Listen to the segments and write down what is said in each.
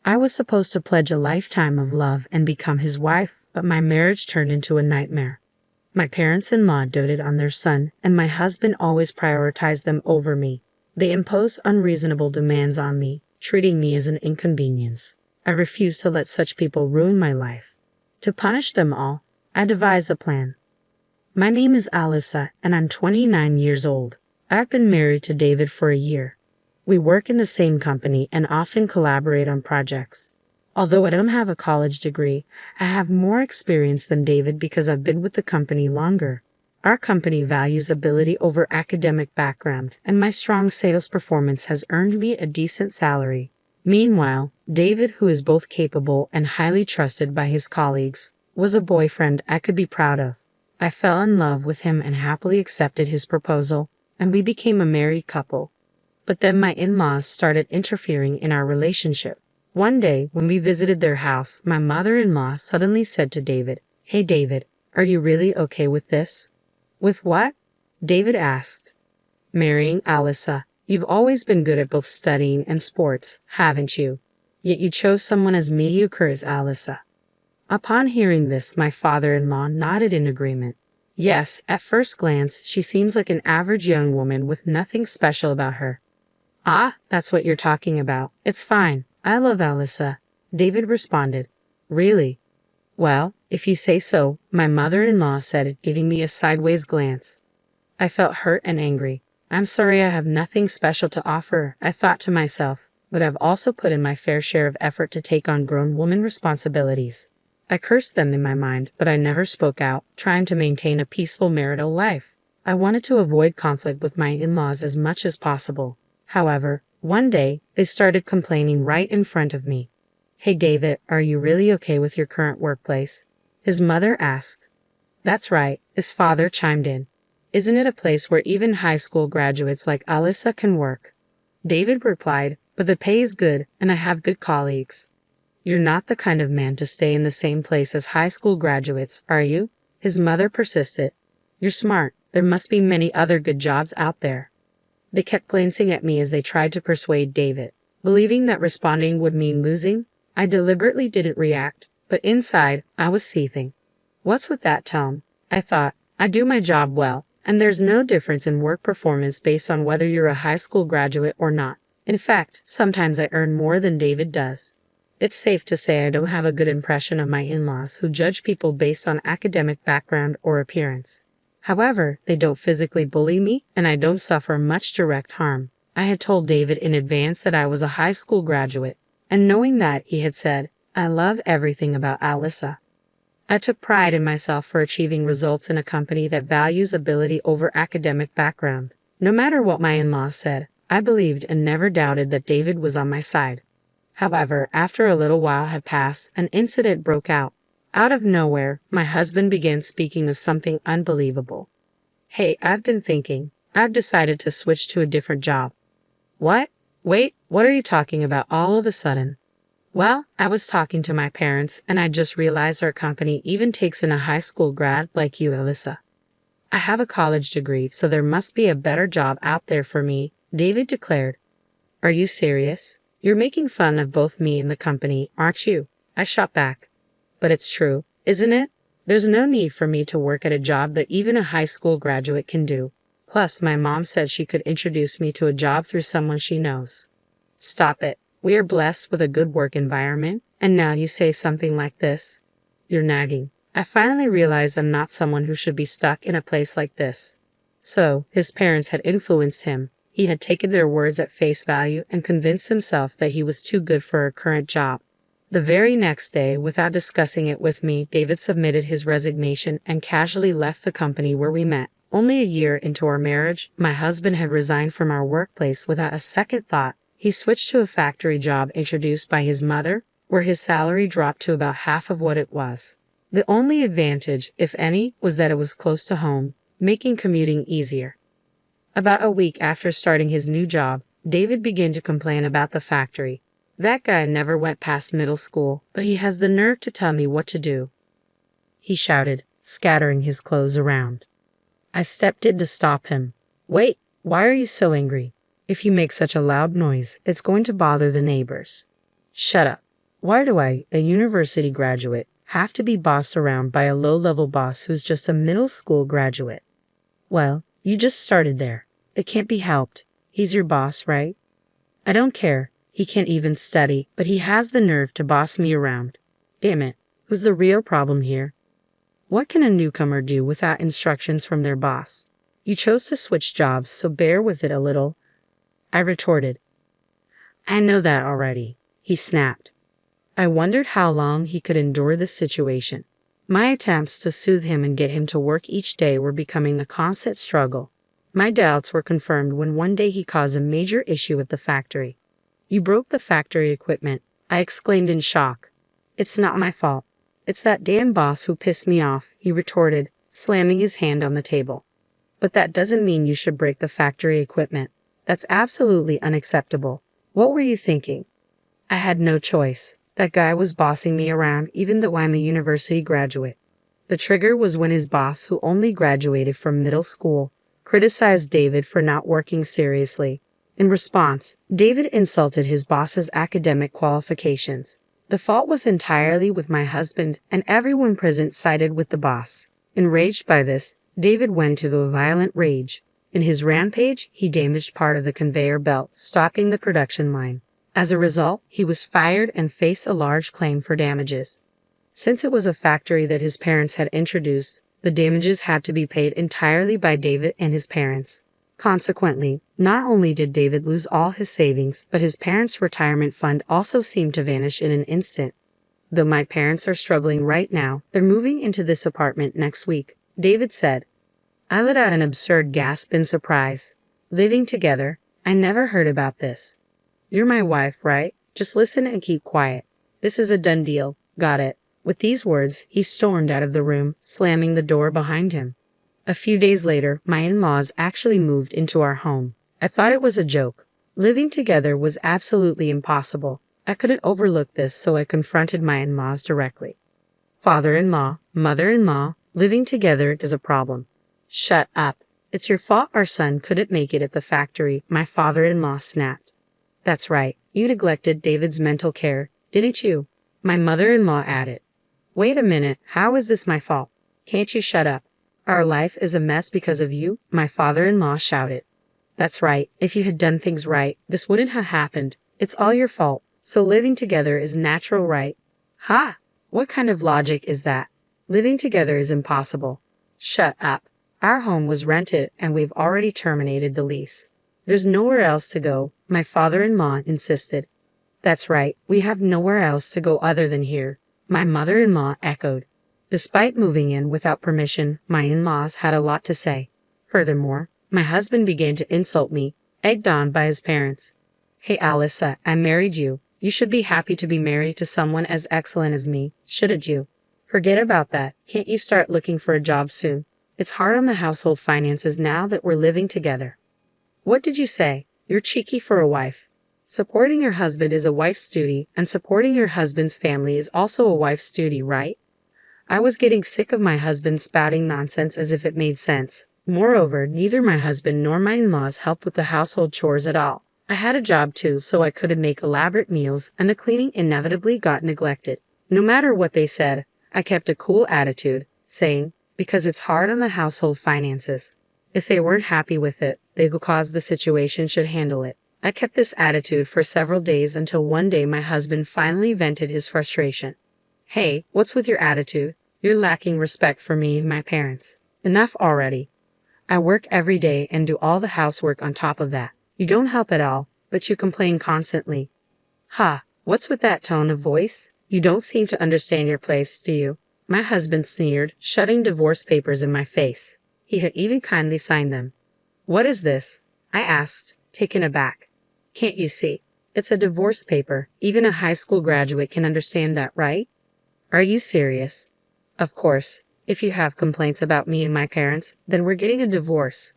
I was supposed to pledge a lifetime of love and become his wife, but my marriage turned into a nightmare. My parents-in-law doted on their son, and my husband always prioritized them over me. They imposed unreasonable demands on me, treating me as an inconvenience. I refused to let such people ruin my life. To punish them all, I devised a plan. My name is Alyssa, and I'm 29 years old. I've been married to David for a year. We work in the same company and often collaborate on projects. Although I don't have a college degree, I have more experience than David because I've been with the company longer. Our company values ability over academic background, and my strong sales performance has earned me a decent salary. Meanwhile, David, who is both capable and highly trusted by his colleagues, was a boyfriend I could be proud of. I fell in love with him and happily accepted his proposal, and we became a married couple. But then my in-laws started interfering in our relationship. One day, when we visited their house, my mother-in-law suddenly said to David, "Hey David, are you really okay with this?" "With what?" David asked. "Marrying Alyssa. You've always been good at both studying and sports, haven't you? Yet you chose someone as mediocre as Alyssa." Upon hearing this, my father-in-law nodded in agreement. "Yes, at first glance, she seems like an average young woman with nothing special about her." "Ah, that's what you're talking about. It's fine. I love Alyssa," David responded. "Really?" "Well, if you say so," my mother-in-law said, giving me a sideways glance. I felt hurt and angry. "I'm sorry I have nothing special to offer," I thought to myself, "but I've also put in my fair share of effort to take on grown woman responsibilities." I cursed them in my mind, but I never spoke out, trying to maintain a peaceful marital life. I wanted to avoid conflict with my in-laws as much as possible. However, one day, they started complaining right in front of me. "Hey David, are you really okay with your current workplace?" his mother asked. "That's right," his father chimed in. "Isn't it a place where even high school graduates like Alyssa can work?" David replied, "But the pay is good, and I have good colleagues." "You're not the kind of man to stay in the same place as high school graduates, are you?" his mother persisted. "You're smart. There must be many other good jobs out there." They kept glancing at me as they tried to persuade David. Believing that responding would mean losing, I deliberately didn't react, but inside, I was seething. "What's with that tone?" I thought. "I do my job well, and there's no difference in work performance based on whether you're a high school graduate or not. In fact, sometimes I earn more than David does." It's safe to say I don't have a good impression of my in-laws who judge people based on academic background or appearance. However, they don't physically bully me, and I don't suffer much direct harm. I had told David in advance that I was a high school graduate, and knowing that, he had said, "I love everything about Alyssa." I took pride in myself for achieving results in a company that values ability over academic background. No matter what my in-laws said, I believed and never doubted that David was on my side. However, after a little while had passed, an incident broke out. Out of nowhere, my husband began speaking of something unbelievable. "Hey, I've been thinking. I've decided to switch to a different job." "What? Wait, what are you talking about all of a sudden?" "Well, I was talking to my parents, and I just realized our company even takes in a high school grad like you, Alyssa. I have a college degree, so there must be a better job out there for me," David declared. "Are you serious? You're making fun of both me and the company, aren't you?" I shot back. "But it's true, isn't it? There's no need for me to work at a job that even a high school graduate can do. Plus, my mom said she could introduce me to a job through someone she knows." "Stop it. We are blessed with a good work environment, and now you say something like this? You're nagging." I finally realized I'm not someone who should be stuck in a place like this. So, his parents had influenced him. He had taken their words at face value and convinced himself that he was too good for a current job. The very next day, without discussing it with me, David submitted his resignation and casually left the company where we met. Only a year into our marriage, my husband had resigned from our workplace without a second thought. He switched to a factory job introduced by his mother, where his salary dropped to about half of what it was. The only advantage, if any, was that it was close to home, making commuting easier. About a week after starting his new job, David began to complain about the factory. "That guy never went past middle school, but he has the nerve to tell me what to do," he shouted, scattering his clothes around. I stepped in to stop him. "Wait, why are you so angry? If you make such a loud noise, it's going to bother the neighbors." "Shut up," Why do I, a university graduate, have to be bossed around by a low-level boss who's just a middle school graduate? Well, you just started there. It can't be helped. He's your boss, right? I don't care. He can't even study, but he has the nerve to boss me around. Damn it. Who's the real problem here? What can a newcomer do without instructions from their boss? You chose to switch jobs, so bear with it a little. I retorted. I know that already. He snapped. I wondered how long he could endure this situation. My attempts to soothe him and get him to work each day were becoming a constant struggle. My doubts were confirmed when one day he caused a major issue at the factory. You broke the factory equipment, I exclaimed in shock. It's not my fault. It's that damn boss who pissed me off, he retorted, slamming his hand on the table. But that doesn't mean you should break the factory equipment. That's absolutely unacceptable. What were you thinking? I had no choice. That guy was bossing me around even though I'm a university graduate. The trigger was when his boss, who only graduated from middle school, criticized David for not working seriously. In response, David insulted his boss's academic qualifications. The fault was entirely with my husband, and everyone present sided with the boss. Enraged by this, David went into a violent rage. In his rampage, he damaged part of the conveyor belt, stopping the production line. As a result, he was fired and faced a large claim for damages. Since it was a factory that his parents had introduced, the damages had to be paid entirely by David and his parents. Consequently, not only did David lose all his savings, but his parents' retirement fund also seemed to vanish in an instant. Though my parents are struggling right now, they're moving into this apartment next week, David said. I let out an absurd gasp in surprise. Living together? I never heard about this. You're my wife, right? Just listen and keep quiet. This is a done deal. Got it. With these words, he stormed out of the room, slamming the door behind him. A few days later, my in-laws actually moved into our home. I thought it was a joke. Living together was absolutely impossible. I couldn't overlook this, so I confronted my in-laws directly. Father-in-law, mother-in-law, living together is a problem. Shut up. It's your fault our son couldn't make it at the factory, my father-in-law snapped. That's right. You neglected David's mental care, didn't you? My mother-in-law added. Wait a minute. How is this my fault? Can't you shut up? Our life is a mess because of you, my father-in-law shouted. That's right. If you had done things right, this wouldn't have happened. It's all your fault. So living together is natural, right? Ha! What kind of logic is that? Living together is impossible. Shut up. Our home was rented and we've already terminated the lease. There's nowhere else to go, my father-in-law insisted. That's right. We have nowhere else to go other than here, my mother-in-law echoed. Despite moving in without permission, my in-laws had a lot to say. Furthermore, my husband began to insult me, egged on by his parents. Hey Alyssa, I married you. You should be happy to be married to someone as excellent as me, shouldn't you? Forget about that. Can't you start looking for a job soon? It's hard on the household finances now that we're living together. What did you say? You're cheeky for a wife. Supporting your husband is a wife's duty, and supporting your husband's family is also a wife's duty, right? I was getting sick of my husband spouting nonsense as if it made sense. Moreover, neither my husband nor my in-laws helped with the household chores at all. I had a job too, so I couldn't make elaborate meals, and the cleaning inevitably got neglected. No matter what they said, I kept a cool attitude, saying, because it's hard on the household finances. If they weren't happy with it, they caused the situation should handle it. I kept this attitude for several days until one day my husband finally vented his frustration. Hey, what's with your attitude? You're lacking respect for me and my parents. Enough already. I work every day and do all the housework on top of that. You don't help at all, but you complain constantly. Ha, what's with that tone of voice? You don't seem to understand your place, do you? My husband sneered, shoving divorce papers in my face. He had even kindly signed them. What is this? I asked, taken aback. Can't you see? It's a divorce paper. Even a high school graduate can understand that, right? Are you serious? Of course. If you have complaints about me and my parents, then we're getting a divorce.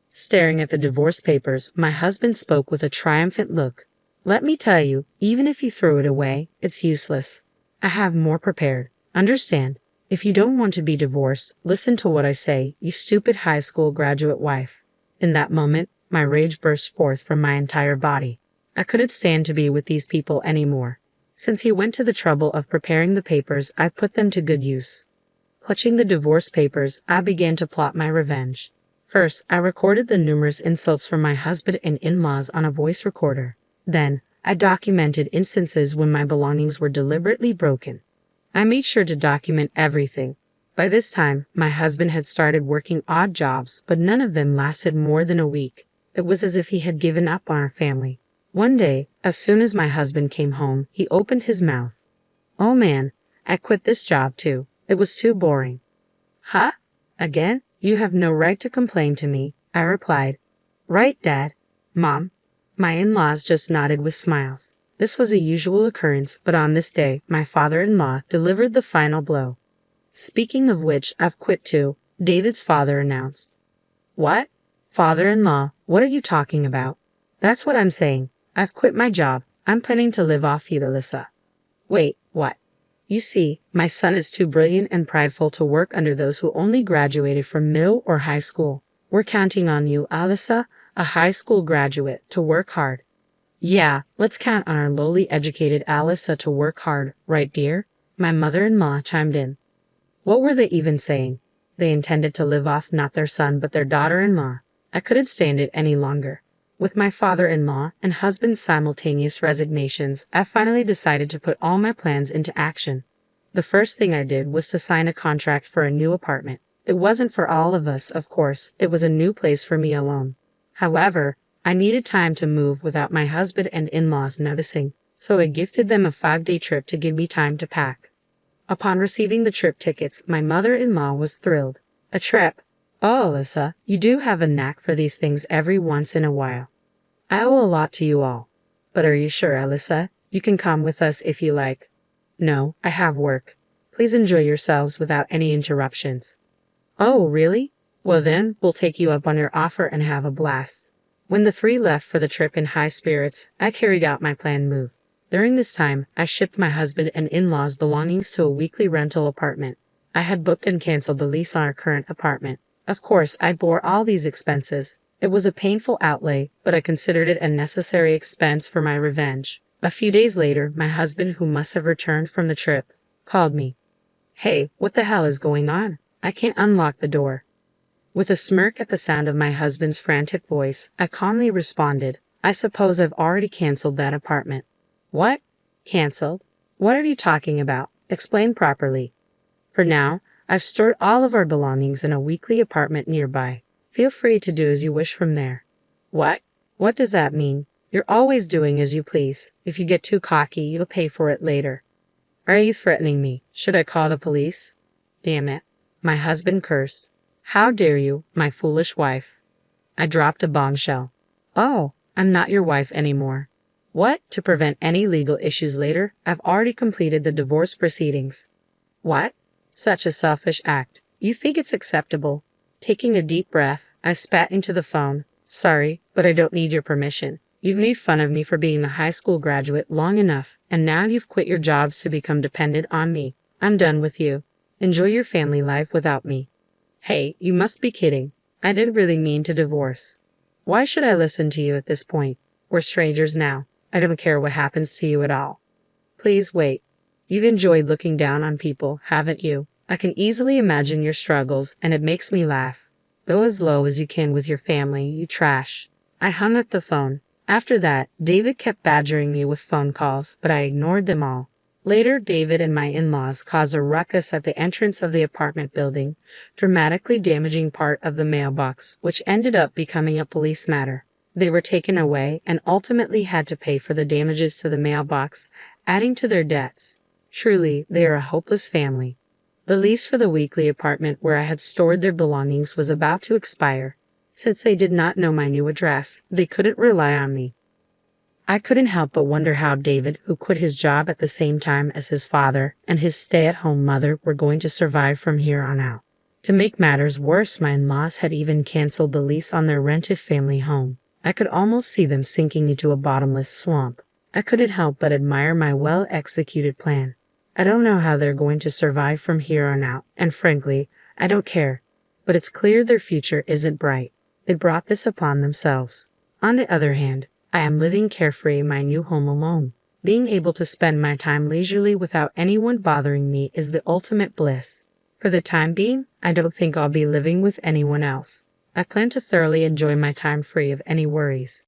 Staring at the divorce papers, my husband spoke with a triumphant look. Let me tell you, even if you throw it away, it's useless. I have more prepared. Understand, if you don't want to be divorced, listen to what I say, you stupid high school graduate wife. In that moment, my rage burst forth from my entire body. I couldn't stand to be with these people anymore. Since he went to the trouble of preparing the papers, I put them to good use. Clutching the divorce papers, I began to plot my revenge. First, I recorded the numerous insults from my husband and in-laws on a voice recorder. Then, I documented instances when my belongings were deliberately broken. I made sure to document everything. By this time, my husband had started working odd jobs, but none of them lasted more than a week. It was as if he had given up on our family. One day, as soon as my husband came home, he opened his mouth. "Oh man, I quit this job too. It was too boring." "Huh? Again? You have no right to complain to me," I replied. "Right, Dad? Mom?" My in-laws just nodded with smiles. This was a usual occurrence, but on this day, my father-in-law delivered the final blow. "Speaking of which, I've quit too," David's father announced. "What? Father-in-law, what are you talking about?" "That's what I'm saying. I've quit my job. I'm planning to live off you, Alyssa." "Wait, what?" "You see, my son is too brilliant and prideful to work under those who only graduated from middle or high school. We're counting on you, Alyssa, a high school graduate, to work hard." "Yeah, let's count on our lowly educated Alyssa to work hard, right, dear?" My mother-in-law chimed in. What were they even saying? They intended to live off not their son but their daughter-in-law. I couldn't stand it any longer. With my father-in-law and husband's simultaneous resignations, I finally decided to put all my plans into action. The first thing I did was to sign a contract for a new apartment. It wasn't for all of us, of course. It was a new place for me alone. However, I needed time to move without my husband and in-laws noticing, so I gifted them a 5-day trip to give me time to pack. Upon receiving the trip tickets, my mother-in-law was thrilled. "A trip? Oh, Alyssa, you do have a knack for these things every once in a while. I owe a lot to you all. But are you sure, Alyssa? You can come with us if you like." "No, I have work. Please enjoy yourselves without any interruptions." "Oh, really? Well then, we'll take you up on your offer and have a blast." When the three left for the trip in high spirits, I carried out my planned move. During this time, I shipped my husband and in-laws' belongings to a weekly rental apartment. I had booked and canceled the lease on our current apartment. Of course, I bore all these expenses. It was a painful outlay, but I considered it a necessary expense for my revenge. A few days later, my husband, who must have returned from the trip, called me. "Hey, what the hell is going on? I can't unlock the door." With a smirk at the sound of my husband's frantic voice, I calmly responded, "I suppose I've already canceled that apartment." "What? Canceled? What are you talking about? Explain properly." "For now, I've stored all of our belongings in a weekly apartment nearby. Feel free to do as you wish from there." "What? What does that mean? You're always doing as you please. If you get too cocky, you'll pay for it later." "Are you threatening me? Should I call the police?" "Damn it." My husband cursed. "How dare you, my foolish wife." I dropped a bombshell. "Oh, I'm not your wife anymore." "What? To prevent any legal issues later, I've already completed the divorce proceedings." "What? Such a selfish act. You think it's acceptable?" Taking a deep breath, I spat into the phone. "Sorry, but I don't need your permission. You've made fun of me for being a high school graduate long enough, and now you've quit your jobs to become dependent on me. I'm done with you. Enjoy your family life without me." "Hey, you must be kidding. I didn't really mean to divorce." "Why should I listen to you at this point? We're strangers now. I don't care what happens to you at all." "Please wait. You've enjoyed looking down on people, haven't you? I can easily imagine your struggles, and it makes me laugh. Go as low as you can with your family, you trash." I hung up the phone. After that, David kept badgering me with phone calls, but I ignored them all. Later, David and my in-laws caused a ruckus at the entrance of the apartment building, dramatically damaging part of the mailbox, which ended up becoming a police matter. They were taken away and ultimately had to pay for the damages to the mailbox, adding to their debts. Truly, they are a hopeless family. The lease for the weekly apartment where I had stored their belongings was about to expire. Since they did not know my new address, they couldn't rely on me. I couldn't help but wonder how David, who quit his job at the same time as his father and his stay-at-home mother, were going to survive from here on out. To make matters worse, my in-laws had even canceled the lease on their rented family home. I could almost see them sinking into a bottomless swamp. I couldn't help but admire my well-executed plan. I don't know how they're going to survive from here on out, and frankly, I don't care. But it's clear their future isn't bright. They brought this upon themselves. On the other hand, I am living carefree in my new home alone. Being able to spend my time leisurely without anyone bothering me is the ultimate bliss. For the time being, I don't think I'll be living with anyone else. I plan to thoroughly enjoy my time free of any worries.